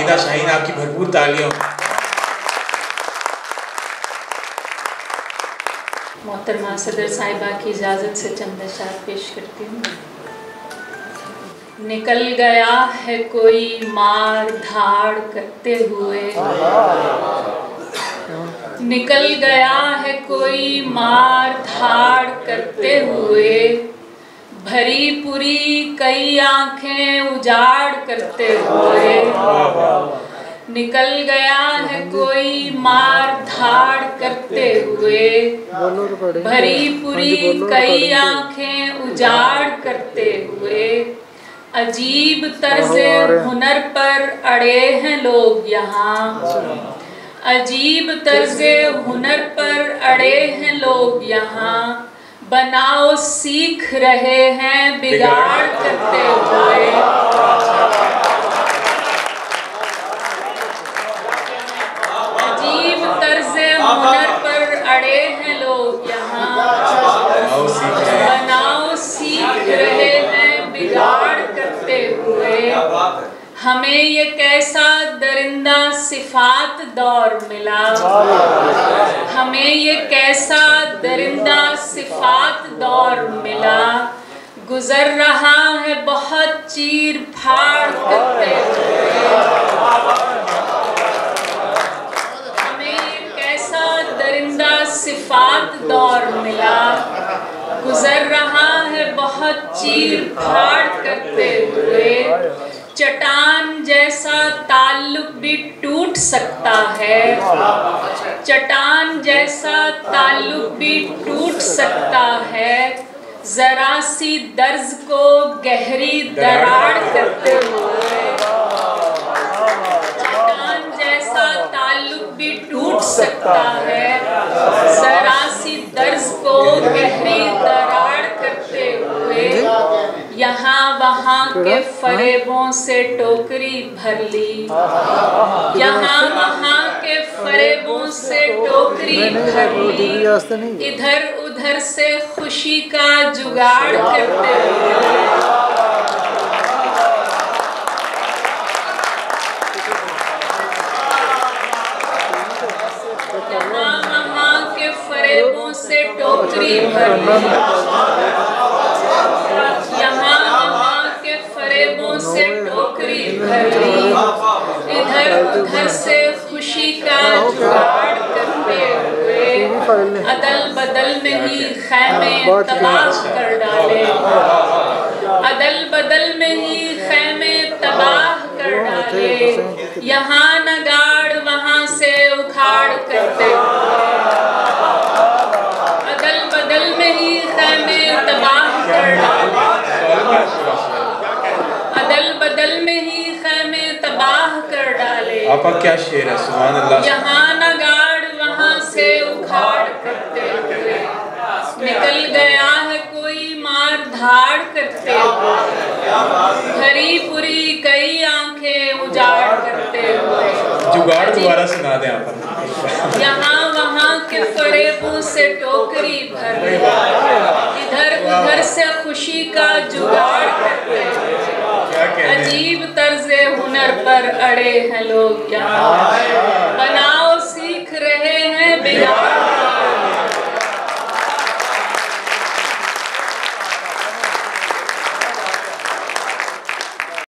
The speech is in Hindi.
हामिदा शाहीन, आपकी भरपूर तालियों। मोहतरमा सदर साहिबा की इजाज़त से चंद अशआर पेश करती हूँ। निकल गया है कोई मार धाड़ करते हुए, निकल गया है कोई मार धाड़ करते हुए, भरी पूरी कई आंखें उजाड़ करते हुए। निकल गया है कोई मार धाड़ करते हुए, भरी पूरी कई आंखें उजाड़ करते हुए। अजीब तर्ज़े हुनर पर अड़े हैं लोग यहाँ, अजीब तर्ज़े हुनर पर अड़े हैं लोग यहाँ, बनाओ सीख रहे हैं बिगाड़ करते हुए। अजीब तर्ज़े हुनर पर अड़े हैं लोग यहाँ, बनाओ सीख रहे हैं बिगाड़ करते हुए। हमें ये कैसा दरिंदा सिफात दौर मिला, हमें ये कैसा दरिंदा सिफात दौर मिला, गुजर रहा है बहुत चीर फाड़ करते हुए। हमें ये कैसा दरिंदा सिफात दौर मिला, गुजर रहा है बहुत चीर फाड़ करते हुए। चट्टान जैसा ताल्लुक भी टूट सकता है, चट्टान जैसा ताल्लुक भी टूट सकता है, जरा सी दर्ज को गहरी दरार करते हुए। चट्टान जैसा ताल्लुक भी टूट सकता है, जरा सी दर्ज को गहरी दरार करते हुए। यहाँ वहाँ के फरेबों से टोकरी भर ली, यहाँ वहाँ के फरेबों से टोकरी भर ली, इधर उधर से खुशी का जुगाड़ करते हुए। यहाँ वहाँ के फरेबों से टोकरी भर ली, यहाँ वहाँ के फरेबों से टोकरी भर ली, इधर उधर से खुशी का जुगाड़ करते हुए। अदल बदल में ही खैमे तबाह कर डाले, अदल बदल में ही खैमे तबाह कर डाले, यहाँ नगाड़ वहाँ से उखाड़ करते हुए। अदल बदल में ही खैमे तबाह कर डाले, अदल बदल में ही खैमे तबाह कर डाले। आपका क्या शेर है, सुभान अल्लाह। यहाँ नगाड़ वहाँ से उखाड़ करते हुए, निकल गया है कोई मार धाड़ करते हुए, भरी पूरी कई आंखें उजाड़ करते हुए। जुगाड़ दोबारा सुना दें आप। यहाँ वहाँ के फरेबों से टोकरी भर ली, इधर उधर से खुशी का जुगाड़ करते हुए। अजीब तर्ज़े हुनर पर अड़े हैं लोग यहाँ, बनाओ सीख रहे हैं बिगाड़